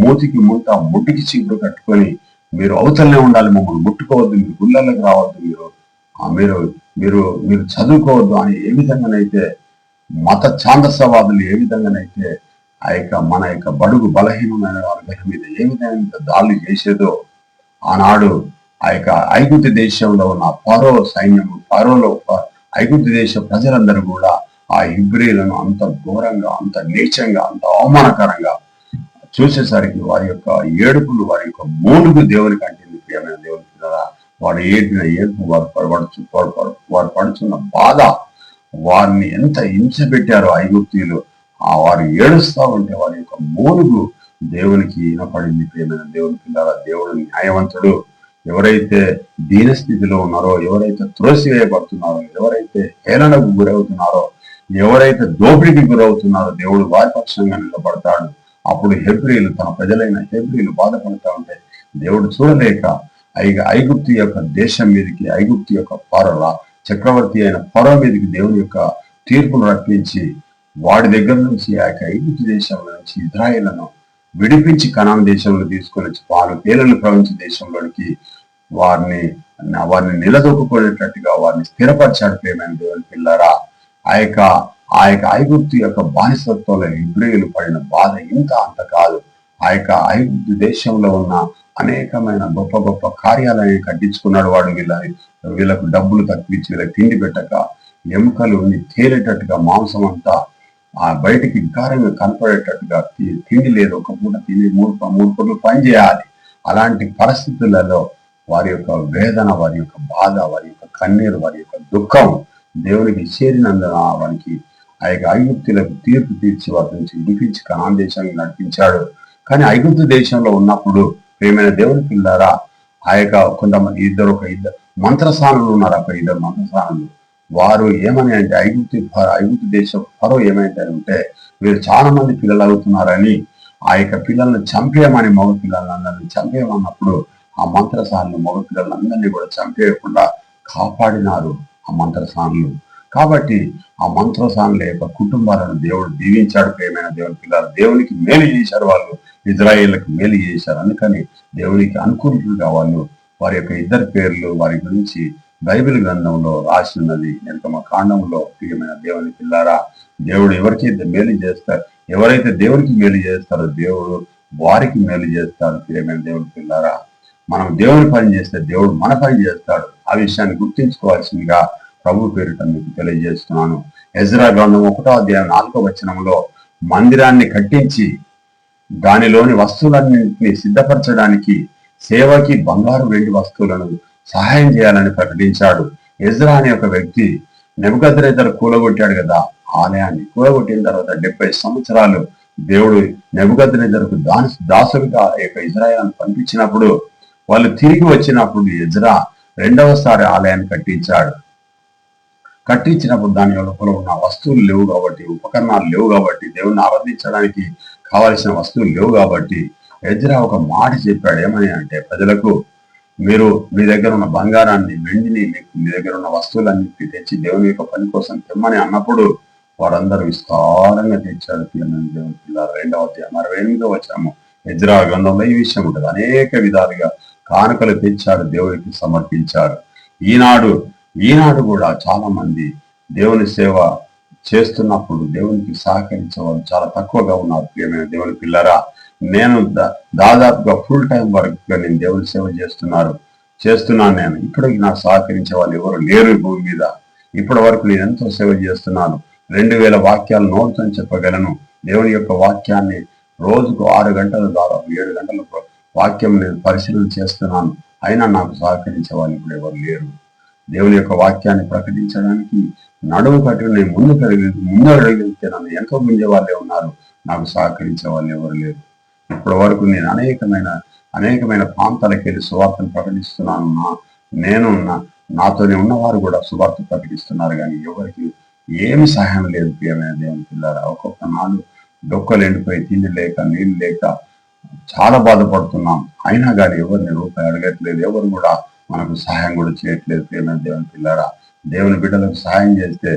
మూతికి మూత ముట్టికి చీపురు కట్టుకొని మీరు అవతలనే ఉండాలి, మమ్మల్ని ముట్టుకోవద్దు, మీరు గుళ్ళలకు రావద్దు, మీరు చదువుకోవద్దు అని ఏ విధంగానైతే మత ఛాందసవాదులు ఏ విధంగానైతే ఆ యొక్క మన యొక్క బడుగు బలహీనమైన వర్గాల మీద ఏ విధంగా దాడులు చేసేదో ఆనాడు ఆ యొక్క ఐగుప్తు దేశంలో ఉన్న ఫరో సైన్యం, ఐగుప్తు దేశ ప్రజలందరూ కూడా ఆ హెబ్రీలను అంత ఘోరంగా, అంత నీచంగా, అంత అవమానకరంగా చూసేసరికి వారి యొక్క ఏడుపులు, వారి యొక్క మూలుగు దేవునికి అంటింది. ప్రియమైన దేవునికి కదా, వాడు ఏడిన ఏడుపు, వారు పడుచున్న బాధ, వారిని ఎంత హింస పెట్టారో ఐగుప్తీయులు, వారు ఏడుస్తా ఉంటే వారి యొక్క మూలుగు దేవునికి వినపడింది. ప్రియమైన దేవుని పిల్లల, దేవుడు న్యాయవంతుడు. ఎవరైతే దీనస్థితిలో ఉన్నారో, ఎవరైతే త్రోసివేయబడుతున్నారో, ఎవరైతే హేళనకు గురవుతున్నారో, ఎవరైతే దోపిడికి గురవుతున్నారో దేవుడు వారి పక్షంగా నిలబడతాడు. అప్పుడు హెబ్రీలు, తన ప్రజలైన హెబ్రీలు బాధపడుతూ ఉంటే దేవుడు చూడలేక ఐగుప్తు యొక్క దేశం మీదకి, ఐగుప్తు యొక్క చక్రవర్తి అయిన ఫరో మీదకి దేవుని యొక్క తీర్పును రప్పించి వాడి దగ్గర నుంచి ఆ యొక్క ఐగుప్తు దేశంలో నుంచి ఇజ్రాయేలును విడిపించి కనాన్ దేశంలో తీసుకొని వచ్చి పాలు తేనెలు ప్రవహించే దేశంలోనికి వారిని నిలదొక్కుకునేటట్టుగా వారిని స్థిరపరిచాడు. ప్రియమైన దేవుని పిల్లారా, ఆ యొక్క ఐగుప్తు యొక్క బానిసత్వంలో హెబ్రీయులు పడిన బాధ ఇంత అంత కాదు. ఆ యొక్క ఐగుప్తు దేశంలో ఉన్న అనేకమైన గొప్ప గొప్ప కార్యాలయాన్ని కట్టించుకున్నాడు వాడు. వీళ్ళకు డబ్బులు తప్పించి వీళ్ళకి తిండి పెట్టక ఎముకలు తేలేటట్టుగా, మాంసం అంతా బయటికి వికారంగా కనపడేటట్టుగా తిండి లేదు, ఒక పూట తిని మూడు పూటలు పని చేయాలి. అలాంటి పరిస్థితులలో వారి యొక్క వేదన, వారి యొక్క బాధ, వారి యొక్క కన్నీరు, వారి యొక్క దుఃఖం దేవునికి చేరినందున వారికి ఆ యొక్క ఐగుప్తులకు తీర్పు తీర్చి వారి నుంచి విడిపించి కనాన్ దేశానికి నడిపించాడు. కానీ ఐగుప్తు దేశంలో ఉన్నప్పుడు ప్రియమైన దేవుని పిల్లారా, ఆ యొక్క కొంతమంది ఇద్దరు మంత్రస్థానులు ఉన్నారు. అక్కడ 2 మంత్రస్థానులు. వారు ఏమని అంటే ఐగుప్తు దేశం ఫరో ఏమైందంటే వీరు చాలా మంది పిల్లలు అవుతున్నారని ఆ యొక్క పిల్లల్ని చంపేయమని, మగ పిల్లలందరినీ చంపేయమన్నప్పుడు ఆ మంత్రసానులు మగ పిల్లలందరినీ కూడా చంపేయకుండా కాపాడినారు ఆ మంత్రసానులు. కాబట్టి ఆ మంత్రసానుల యొక్క కుటుంబాలను దేవుడు దీవించాడు. ప్రియమైన దేవుని పిల్లలు, దేవునికి మేలు చేశారు వాళ్ళు, ఇజ్రాయేళ్లకు మేలు చేశారు. అందుకని దేవునికి అనుకూలంగా వాళ్ళు వారి యొక్క 2 పేర్లు వారి గురించి బైబిల్ గ్రంథంలో రాసి ఉన్నది. నిర్గమకాండంలో. ప్రియమైన దేవుని పిల్లారా, దేవుడు ఎవరికైతే మేలు చేస్తారు, ఎవరైతే దేవునికి మేలు చేస్తారో దేవుడు వారికి మేలు చేస్తాడు. ప్రియమైన దేవుని పిల్లారా, మనం దేవుని పని చేస్తే దేవుడు మన పని చేస్తాడు. ఆ విషయాన్ని గుర్తించుకోవాల్సిందిగా ప్రభు పేరిట మీకు తెలియజేస్తున్నాను. ఎజ్రా గ్రంథం 1వ అధ్యాయం 4వ వచనంలో మందిరాన్ని కట్టించి దానిలోని వస్తువులన్నింటినీ సిద్ధపరచడానికి సేవకి బంగారు వెండి వస్తువులను సహాయం చేయాలని ప్రకటించాడు. ఎజ్రా అనే ఒక వ్యక్తి నెబుకద్నెజరు కూలగొట్టాడు కదా ఆలయాన్ని. కూలగొట్టిన తర్వాత 70 సంవత్సరాలు దేవుడు నెబుకద్నెజరుకు దాసులుగా ఇజ్రాయేలును పంపించినప్పుడు వాళ్ళు తిరిగి వచ్చినప్పుడు ఎజ్రా రెండవసారి ఆలయాన్ని కట్టించాడు. కట్టించినప్పుడు దాని లోపల ఉన్న వస్తువులు లేవు కాబట్టి, ఉపకరణాలు లేవు కాబట్టి, దేవుణ్ణి ఆరాధించడానికి కావలసిన వస్తువులు లేవు కాబట్టి ఎజ్రా ఒక మాట చెప్పాడు. ఏమని అంటే, ప్రజలకు మీరు మీ దగ్గర ఉన్న బంగారాన్ని, వెండిని, మీ దగ్గర ఉన్న వస్తువులన్నింటినీ తెచ్చి దేవుని యొక్క పని కోసం తెమ్మని అన్నప్పుడు వారందరూ విస్తారంగా తెచ్చారు. దేవుని పిల్లలు 2వ అధ్యాయం 68వ వచనము ఎజ్రా గ్రంథంలో ఈ విషయం ఉంటుంది. అనేక విధాలుగా కానుకలు తెచ్చారు, దేవునికి సమర్పించారు. ఈనాడు కూడా చాలా మంది దేవుని సేవ చేస్తున్నప్పుడు దేవునికి సహకరించే వాళ్ళు చాలా తక్కువగా ఉన్నారు. ప్రియమైన దేవుని పిల్లరా, నేను దాదాపుగా ఫుల్ టైం వర్క్ గా నేను దేవుని సేవ చేస్తున్నాను. నేను ఇప్పటికి నాకు సహకరించే వాళ్ళు ఎవరు లేరు ఈ భూమి మీద. ఇప్పటి వరకు నేను ఎంతో సేవ చేస్తున్నాను. 2000 వాక్యాలు నోటుతో చెప్పగలను. దేవుని యొక్క వాక్యాన్ని రోజుకు 6 గంటలు, దాదాపు 7 గంటల వాక్యం నేను పరిశీలన చేస్తున్నాను. అయినా నాకు సహకరించే వాళ్ళు ఇప్పుడు ఎవరు లేరు. దేవుని యొక్క వాక్యాన్ని ప్రకటించడానికి నడుము కట్టి నేను ముందరగలిగితే నన్ను ఎంతో ముందే వాళ్ళే ఉన్నారు. నాకు సహకరించే వాళ్ళు ఎవరు లేరు. ఇప్పటి వరకు నేను అనేకమైన ప్రాంతాలకు వెళ్ళి సువార్తను ప్రకటిస్తున్నాను. నాతోనే ఉన్నవారు కూడా సువార్త ప్రకటిస్తున్నారు, కానీ ఎవరికి ఏమి సహాయం లేదు. ప్రియమైన దేవుని పిల్లరా, ఒక్కొక్క నాడు డొక్కలు ఎండిపోయి తిండి లేక నీళ్ళు లేక చాలా బాధపడుతున్నాం. అయినా కానీ ఎవరిని రూపాయి అడగట్లేదు, ఎవరు కూడా మనకు సహాయం కూడా చేయట్లేదు. ప్రియమైన దేవుని పిల్లరా, దేవుని బిడ్డలకు సహాయం చేస్తే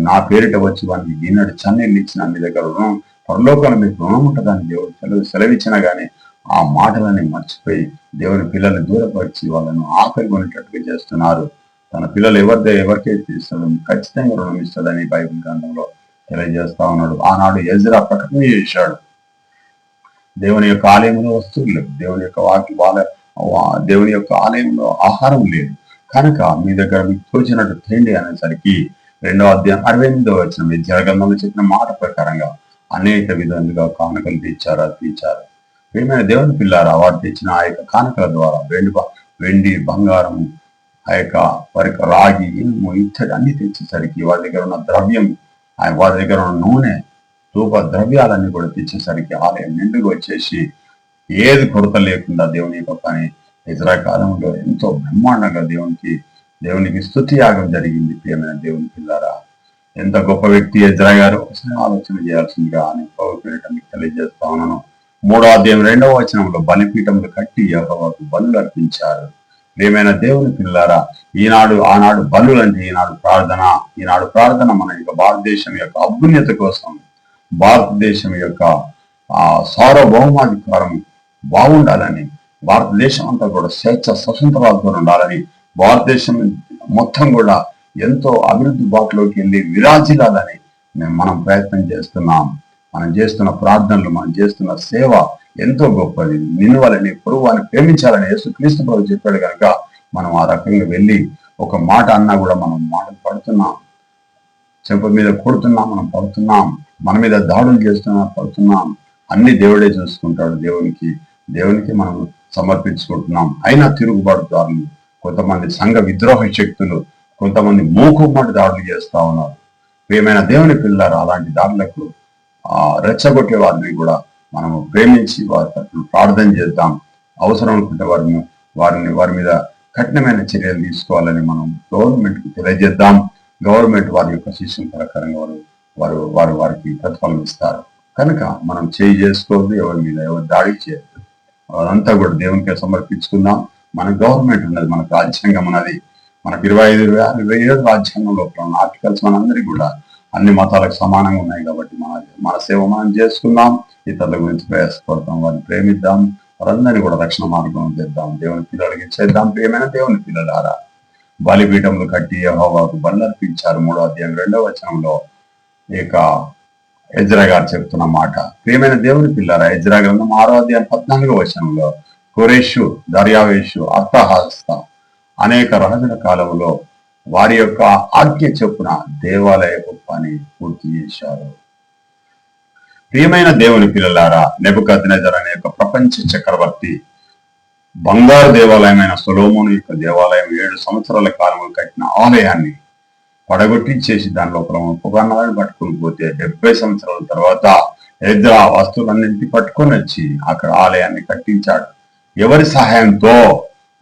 నా పేరిట వచ్చి వానికి ఈనాడు చన్నీళ్ళు ఇచ్చిన మీ దగ్గర రుణం పరలోకంలో మీకు రుణం ఉంటుందని దేవుడు సెలవిచ్చినా కానీ ఆ మాటలని మర్చిపోయి దేవుని పిల్లల్ని దూరపరిచి వాళ్ళను ఆకలి కొనేటట్టుగా చేస్తున్నారు. తన పిల్లలు ఎవరికైతే ఇస్తాడో ఖచ్చితంగా రుణం ఇస్తాడని బైబిల్ గ్రంథంలో తెలియజేస్తా ఉన్నాడు. ఆనాడు ఎజ్రా ప్రకటన చేశాడు, దేవుని యొక్క ఆలయంలో వస్తువులు లేవు, దేవుని యొక్క ఆలయంలో ఆహారం లేదు కనుక మీ దగ్గర మీకు తోచినట్టు తిండి అనేసరికి 2వ అధ్యాయం 68వ వచనం ఎజ్రా గ్రంథంలో చెప్పిన మాట ప్రకారంగా అనేక విధాలుగా కానుకలు తీర్చారు. ఏమైనా దేవుని పిల్లారా, వారు తెచ్చిన ఆ యొక్క కానుకల ద్వారా వెండి, బంగారము, ఆ యొక్క వారికి రాగి, ఇనుము ఇత్తడి అన్ని తెచ్చేసరికి వారి దగ్గర ఉన్న ద్రవ్యం, వారి దగ్గర ఉన్న నూనె, ధూప ద్రవ్యాలన్నీ కూడా తెచ్చేసరికి ఆలయం నిండుగా వచ్చేసి ఏది కొరత లేకుండా దేవుని యొక్క పని ఎజ్రా కాలంలో ఎంతో బ్రహ్మాండంగా దేవునికి స్తుతి యాగం జరిగింది. ప్రియమైన దేవుని పిల్లారా, ఎంత గొప్ప వ్యక్తి ఎజ్రా గారు, ఒకసారి ఆలోచన చేయాల్సిందిగా మీకు తెలియజేస్తా ఉన్నాను. 3వ అధ్యాయం 2వ వచనంలో బలిపీఠములు కట్టి యెహోవాకు బలులు అర్పించారు. ప్రియమైన దేవుని పిల్లారా, ఆనాడు బలులు అంటే ఈనాడు ప్రార్థన మన యొక్క భారతదేశం యొక్క అభ్యున్నత కోసం, భారతదేశం యొక్క సార్వభౌమాధికారం బాగుండాలని, భారతదేశం అంతా కూడా స్వేచ్ఛ స్వతంత్రాలతో ఉండాలని, భారతదేశం మొత్తం కూడా ఎంతో అభివృద్ధి బాటలోకి వెళ్ళి విరాజిల్లాలని మనం ప్రయత్నం చేస్తున్నాం. మనం చేస్తున్న ప్రార్థనలు, మనం చేస్తున్న సేవ ఎంతో గొప్పది. నిన్ను వాళ్ళని పొరుగు వారిని ప్రేమించాలని యేసుక్రీస్తు ప్రభు చెప్పాడు కనుక మనం ఆ రకంగా వెళ్ళి ఒక మాట అన్నా కూడా మనం మాటలు పడుతున్నాం, చెంప మీద కొడుతున్నాం, మనం పడుతున్నాం, మన మీద దాడులు పడుతున్నాం. అన్ని దేవుడే చూసుకుంటాడు. దేవునికి మనం సమర్పించుకుంటున్నాం. అయినా తిరుగుబాటుదారులు, కొంతమంది సంఘ విద్రోహ శక్తులు, కొంతమంది మూకుమ్మడి దాడులు చేస్తా ఉన్నారు. ప్రియమైన దేవుని పిల్లలు, అలాంటి దాడులకు రెచ్చగొట్టే వారిని కూడా మనము ప్రేమించి వారి ప్రార్థన చేద్దాం. అవసరం అనుకుంటే వారి మీద కఠినమైన చర్యలు తీసుకోవాలని మనం గవర్నమెంట్కి తెలియజేద్దాం. గవర్నమెంట్ వారి యొక్క శిక్షణ ప్రకారంగా వారికి ప్రతిఫలం ఇస్తారు. కనుక మనం చేసుకోవద్దు, ఎవరి మీద ఎవరు దాడి చేయొద్దు. అదంతా కూడా దేవునికే సమర్పించుకుందాం. మన గవర్నమెంట్ ఉన్నది, మనకు రాజ్యాంగం ఉన్నది. మనకు 25-27 రాజ్యాంగంలో ఆర్టికల్స్ మనందరికీ కూడా అన్ని మతాలకు సమానంగా ఉన్నాయి కాబట్టి మన సేవ మనం చేసుకుందాం. ఇతరుల గురించి ప్రయాసపడతాం, వారిని ప్రేమిద్దాం, వారందరినీ కూడా రక్షణ మార్గం చేద్దాం, దేవుని పిల్లలకి చేద్దాం. ప్రియమైన దేవుని పిల్లలారా, బలిపీఠములు కట్టి యెహోవాకు బలులు అర్పించారు. 3వ అధ్యాయం 2వ వచనంలో ఎజ్రా గారు చెప్తున్న మాట. ప్రియమైన దేవుని పిల్లరా, ఎజ్రా గ్రంథం 6వ అధ్యాయం 14వ వచనంలో కోరెషు, దర్యావేషు, అర్తహస్త అనేక రాజుల కాలంలో వారి యొక్క ఆజ్ఞ చొప్పున దేవాలయపు పని పూర్తి చేశారు. ప్రియమైన దేవుని పిల్లలారా, నెబుకద్నెజర్ అనే యొక్క ప్రపంచ చక్రవర్తి బంగారు దేవాలయమైన సొలొమోను యొక్క దేవాలయం 7 సంవత్సరాల కాలంలో కట్టిన ఆలయాన్ని పడగొట్టించేసి దాని లోపల ఉపకరణాలను పట్టుకుని పోతే 70 సంవత్సరాల తర్వాత ఎద్రా వస్తువులన్నింటినీ పట్టుకొని వచ్చి అక్కడ ఆలయాన్ని కట్టించాడు. ఎవరి సహాయంతో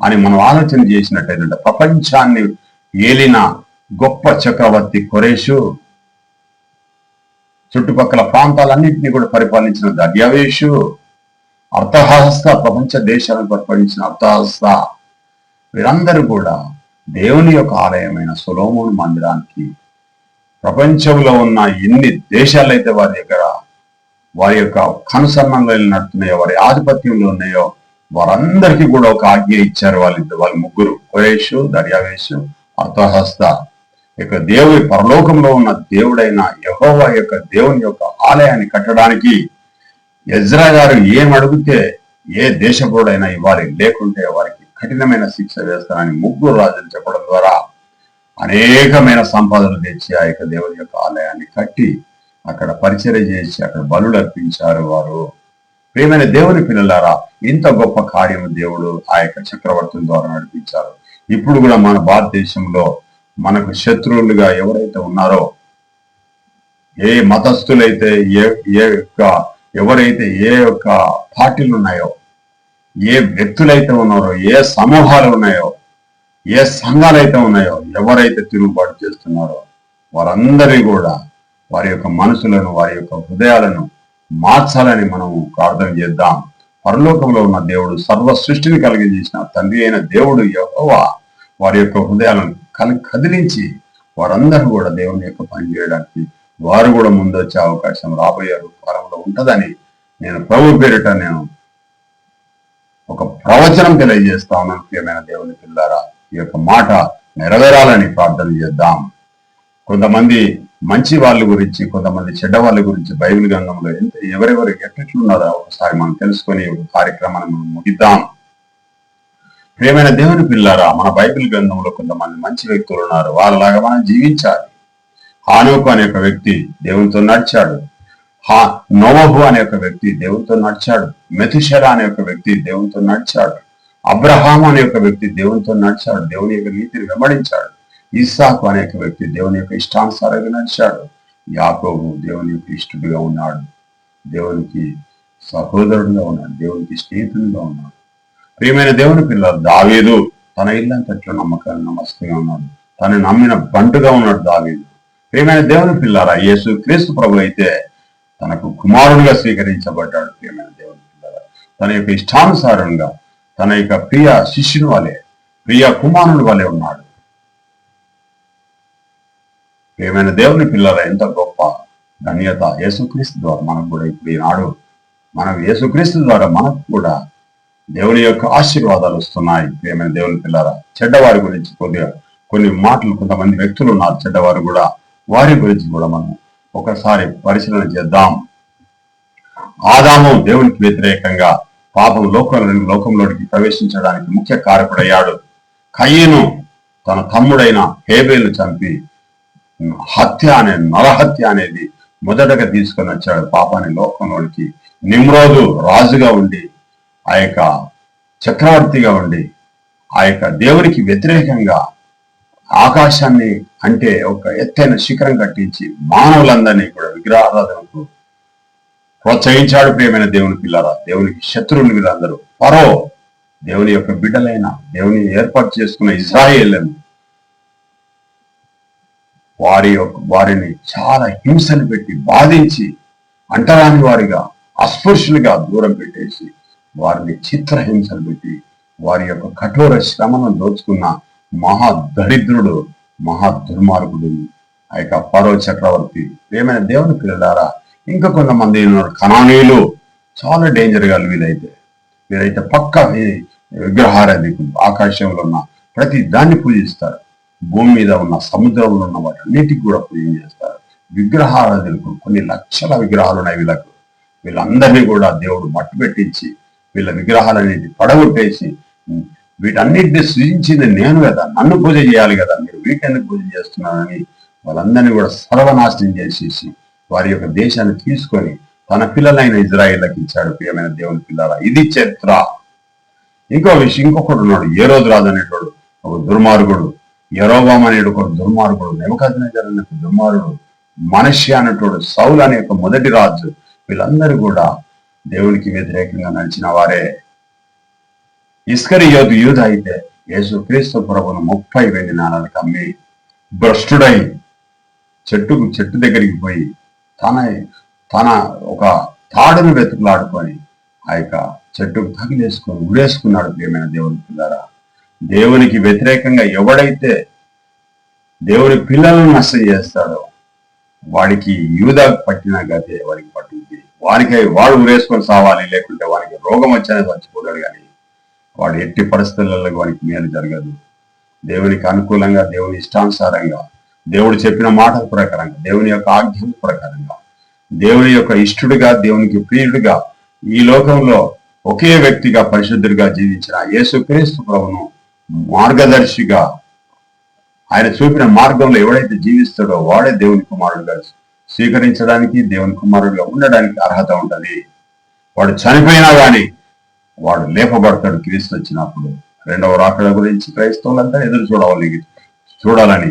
అని మనం ఆలోచన చేసినట్టయితే ప్రపంచాన్ని ఏలిన గొప్ప చక్రవర్తి కొరేషు, చుట్టుపక్కల ప్రాంతాలన్నింటినీ కూడా పరిపాలించిన దర్యావేషు, అర్థహస్త ప్రపంచ దేశాలను పరిపాలించిన అర్థహస్త, వీరందరూ కూడా దేవుని యొక్క ఆలయమైన సొలొమోను మందిరానికి ప్రపంచంలో ఉన్న ఎన్ని దేశాలైతే వారి యొక్క కనుసరణలో నడుతున్నాయో, వారి ఆధిపత్యంలో ఉన్నాయో వారందరికీ కూడా ఒక ఆజ్ఞ ఇచ్చారు. వాళ్ళ ముగ్గురు, కొరేషు, దర్యావేషు, అర్థహస్త. ఇక దేవుడి పరలోకంలో ఉన్న దేవుడైన యెహోవా యొక్క దేవుని యొక్క ఆలయాన్ని కట్టడానికి ఎజ్రా గారు ఏం అడిగితే ఏ దేశపోడైనా ఇవ్వాలి, లేకుంటే వారికి కఠినమైన శిక్ష వేస్తానని ముగ్గురు రాజులు చెప్పడం ద్వారా అనేకమైన సంపాదనలు తెచ్చి ఆ యొక్క దేవుని యొక్క ఆలయాన్ని కట్టి అక్కడ పరిచర్య చేసి అక్కడ బలులు అర్పించారు వారు. ప్రియమైన దేవుని పిల్లలారా, ఇంత గొప్ప కార్యము దేవుడు ఆ యొక్క చక్రవర్తుల ద్వారా నడిపించారు. ఇప్పుడు కూడా మన భారతదేశంలో మనకు శత్రువులుగా ఎవరైతే ఉన్నారో, ఏ మతస్థులైతే ఎవరైతే ఏ యొక్క పార్టీలు ఉన్నాయో, ఏ వ్యక్తులైతే ఉన్నారో, ఏ సమూహాలు ఉన్నాయో, ఏ సంఘాలైతే ఉన్నాయో, ఎవరైతే తిరుగుబాటు చేస్తున్నారో వారందరినీ కూడా వారి యొక్క మనసులను, వారి యొక్క హృదయాలను మార్చాలని మనం ప్రార్థన చేద్దాం. పరలోకంలో ఉన్న దేవుడు, సర్వ సృష్టిని కలిగజేసిన తండ్రి అయిన దేవుడు యెహోవా వారి యొక్క హృదయాలను కదిలించి వారందరూ కూడా దేవుని యొక్క పని చేయడానికి వారు కూడా ముందొచ్చే అవకాశం రాబోయే కాలంలో ఉంటుందని నేను ప్రభు పేరిట నేను ఒక ప్రవచనం తెలియజేస్తా ఉన్నాను. ప్రియమైన దేవుని పిల్లారా, ఈ యొక్క మాట నెరవేరాలని ప్రార్థన చేద్దాం. కొంతమంది మంచి వాళ్ళ గురించి, కొంతమంది చెడ్డ వాళ్ళ గురించి బైబిల్ గ్రంథంలో ఎవరెవరు ఎట్లున్నారో ఒకసారి మనం తెలుసుకొని ఒక కార్యక్రమాన్ని మనం ముగిద్దాం. ప్రియమైన దేవుని పిల్లారా, మన బైబిల్ గ్రంథంలో కొంతమంది మంచి వ్యక్తులు ఉన్నారు. వాళ్ళలాగా మనం జీవించాలి. హానోకు అనే ఒక వ్యక్తి దేవునితో నడిచాడు. నోవహు అనే ఒక వ్యక్తి దేవునితో నడిచాడు. మెతుషెల అనే ఒక వ్యక్తి దేవునితో నడిచాడు. అబ్రహాము అనే ఒక వ్యక్తి దేవునితో నడిచాడు, దేవుని యొక్క నీతిని వెంబడించాడు. ఇస్సాకు అనే ఒక వ్యక్తి దేవుని యొక్క ఇష్టానుసారంగా నడిచాడు. యాకోబు దేవుని యొక్క ఇష్టడుగా ఉన్నాడు, దేవునికి సహోదరుడుగా ఉన్నాడు, దేవునికి స్నేహితుడిగా ఉన్నాడు. ప్రియమైన దేవుని పిల్లలు, దావీదు తన ఇల్లంతట్లో నమ్మకంగా ఉన్నాడు, తను నమ్మిన బంటుగా ఉన్నాడు దావీదు. ప్రియమైన దేవుని పిల్లారా, యేసు క్రీస్తు ప్రభు అయితే తనకు కుమారుడిగా స్వీకరించబడ్డాడు. ప్రియమైన దేవుని పిల్లారా, తన యొక్క ఇష్టానుసారంగా తన యొక్క ప్రియ శిష్యుని వలె, ప్రియ కుమారుని వలె ఉన్నాడు. ప్రియమైన దేవుని పిల్లారా, ఎంత గొప్ప ధన్యత యేసుక్రీస్తు ద్వారా మనకు కూడా ఇప్పుడు ఈనాడు యేసుక్రీస్తు ద్వారా మనకు కూడా దేవుని యొక్క ఆశీర్వాదాలు వస్తున్నాయి. ప్రియమైన దేవుని పిల్లారా, చెడ్డవారి గురించి కొన్ని మాటలు, కొంతమంది వ్యక్తులు ఉన్నారు చెడ్డవారు కూడా, వారి గురించి కూడా మనం ఒకసారి పరిశీలన చేద్దాం. ఆదాము దేవునికి వ్యతిరేకంగా పాపం లోకంలోకి ప్రవేశించడానికి ముఖ్య కారకుడయ్యాడు. కయ్యను తన తమ్ముడైన హేబేలు చంపి నరహత్య అనేది మొదటగా తీసుకొని వచ్చాడు పాపాన్ని లోకంలోనికి. నిమ్రోదు రాజుగా ఉండి, ఆ యొక్క చక్రవర్తిగా ఉండి, ఆ యొక్క దేవునికి వ్యతిరేకంగా ఆకాశాన్ని అంటే ఒక ఎత్తైన శిఖరం కట్టించి మానవులందరినీ కూడా విగ్రహారాధనకు ప్రోత్సహించాడు. ప్రియమైన దేవుని పిల్లరా, దేవునికి శత్రువులు వీళ్ళందరూ. ఫరో దేవుని యొక్క బిడ్డలైన, దేవుని ఏర్పాటు చేసుకున్న ఇజ్రాయేళ్లను వారిని చాలా హింసలు పెట్టి బాధించి అంటరాని వారిగా, అస్పృశ్యులుగా దూరం పెట్టేసి వారిని చిత్రహింసలు పెట్టి వారి యొక్క కఠోర శ్రమను దోచుకున్న మహా దరిద్రుడు, మహా దుర్మార్గుడు ఆ యొక్క ఫరో చక్రవర్తి. ఏమైనా దేవుని పిల్లలారా, ఇంకా కొంతమంది కనానీయులు చాలా డేంజర్ గా వీరైతే పక్క విగ్రహారాధికులు. ఆకాశంలో ఉన్న ప్రతి దాన్ని పూజిస్తారు, భూమి మీద ఉన్న సముద్రంలో ఉన్న వాటన్నిటికి కూడా పూజ చేస్తారు. విగ్రహారాధకులు, కొన్ని లక్షల విగ్రహాలు ఉన్నాయి వీళ్ళందరినీ కూడా దేవుడు మట్టు పెట్టించి వీళ్ళ విగ్రహాలన్నిటి పడగొట్టేసి వీటన్నిటిని సృజించింది నేను కదా, నన్ను పూజ చేయాలి కదా, మీరు వీటెందుకు పూజ చేస్తున్నారని వాళ్ళందరినీ కూడా సర్వనాశనం చేసేసి వారి యొక్క దేశాన్ని తీసుకొని తన పిల్లలైన ఇజ్రాయిల్కి ఇచ్చాడు. ప్రియమైన దేవుని పిల్లల, ఇది చరిత్ర. ఇంకో విషయం, ఇంకొకడు ఉన్నాడు, ఏ రోజు రాజు అనేటోడు ఒక దుర్మార్గుడు, యెరోబాము అనేడు ఒక దుర్మార్గుడు, నెబుకద్నెజరు అనే ఒక దుర్మార్గుడు, మనష్య అనేటోడు, సౌలు అనే ఒక మొదటి రాజు, వీళ్ళందరూ కూడా దేవునికి వ్యతిరేకంగా నడిచిన వారే. ఇస్కరియోతు యూద అయితే యేసు క్రీస్తు ప్రభువును 30 వెండి నాణాలకు అమ్మి భ్రష్టుడై చెట్టు దగ్గరికి పోయి తన ఒక తాడును వెతుకులాడుకొని ఆ యొక్క చెట్టుకు తగిలేసుకొని ఉడేసుకున్నాడు. ప్రియమైన దేవుని పిల్లరా, దేవునికి వ్యతిరేకంగా ఎవడైతే దేవుని పిల్లలను నష్టం చేస్తాడో వాడికి యూదా పట్టిన గతే వాడికి పట్టింది. వాడు ఉరేసుకొని సావాలి, లేకుంటే వాడికి రోగం వచ్చేది చచ్చిపోతాడు, కానీ వాడు ఎట్టి పరిస్థితులలో వానికి మేలు జరగదు. దేవునికి అనుకూలంగా, దేవుని ఇష్టానుసారంగా, దేవుడు చెప్పిన మాటల ప్రకారంగా, దేవుని యొక్క ఆజ్ఞల ప్రకారంగా, దేవుని యొక్క ఇష్టడుగా, దేవునికి ప్రియుడిగా, ఈ లోకంలో ఒకే వ్యక్తిగా పరిశుద్ధుడిగా జీవించిన యేసుక్రీస్తు ప్రభువును మార్గదర్శిగా, ఆయన చూపిన మార్గంలో ఎవడైతే జీవిస్తాడో వాడే దేవుని కుమారుడుగా స్వీకరించడానికి, దేవుని కుమారుడుగా ఉండడానికి అర్హత ఉంటది. వాడు చనిపోయినా గాని వాడు లేపబడతాడు క్రీస్తు వచ్చినప్పుడు. రెండవ రాకడ గురించి క్రైస్తవులంతా ఎదురు చూడాలని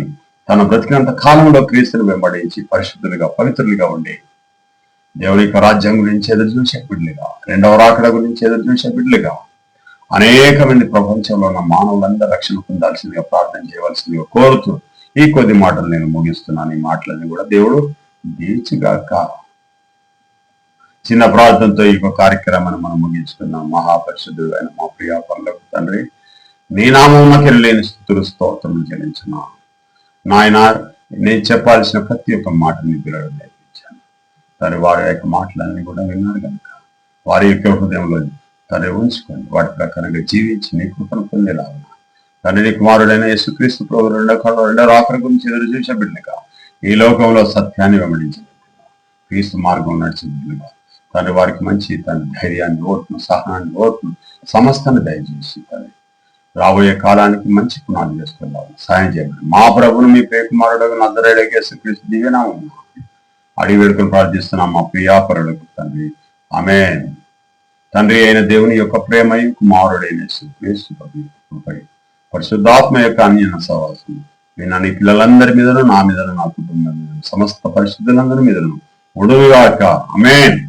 తన బ్రతికినంత కాలంలో క్రీస్తుని వెంబడించి పరిశుద్ధులుగా, పవిత్రులుగా ఉండి దేవుని యొక్క రాజ్యం గురించి ఎదురు చూసే బిడ్డలుగా, రెండవ రాకడ గురించి ఎదురు చూసే బిడ్డలుగా అనేక మంది ప్రపంచంలో ఉన్న మానవులందరూ రక్షణ పొందాల్సిందిగా, ప్రార్థన చేయవలసిందిగా కోరుతూ ఈ కొద్ది మాటలు నేను ముగిస్తున్నాను. ఈ మాటలని కూడా దేవుడు దీర్చిగాక. చిన్న ప్రార్థనతో ఈ కార్యక్రమాన్ని మనం ముగించుకున్నాం. మహాపరిశుద్ధుడు అయిన మా ప్రియ పరలోక తండ్రి, నీ నామమునకు లేని స్తుతులు స్తోత్రములు చెల్లించున్నాను నాయన. నేను చెప్పాల్సిన ప్రతి ఒక్క మాటని పిల్లలు నేర్పించాను తండ్రి. వారి యొక్క మాటలన్నీ కూడా విన్నారు కనుక వారి యొక్క హృదయంలో తండ్రి ఉంచుకొని వాటి ప్రకారంగా జీవించి నీ కృపను పొందేలాగా తండ్రి, నీ కుమారుడైన యేసుక్రీస్తు ప్రభు రెండో రాకడ గురించి ఎదురు చూసే బిడ్డలుగా, ఈ లోకంలో సత్యాన్ని వెంబడించే బిడ్డలుగా, క్రీస్తు మార్గం నడిచే బిడ్డలుగా తండ్రి, వారికి మంచి తండ్రి ధైర్యాన్ని, ఓర్పును, సహనాన్ని, ఓర్పును సమస్తాన్ని దయచేసి తండ్రి రాబోయే కాలానికి మంచి పునాది చేసుకుందాం సాయం చేయండి. మా ప్రభువును మీ ప్రియ కుమారుడు నజరేయుడైన యేసుక్రీస్తు దివ్యనామమున అడిగి వేడుకొని ప్రార్థిస్తున్నాం మా ప్రియాపరులకు తండ్రి, ఆమేన్. తండ్రి అయిన దేవుని యొక్క ప్రేమయు, కుమారుడైన యేసుక్రీస్తు కృపై, పరిశుద్ధాత్మ యొక్క అన్యోన్య సహవాసం నీ పిల్లలందరి మీదను, నా మీదను, నా కుటుంబం మీద, సమస్త పరిశుద్ధులందరి మీదను ఉడుగాక. ఆమేన్.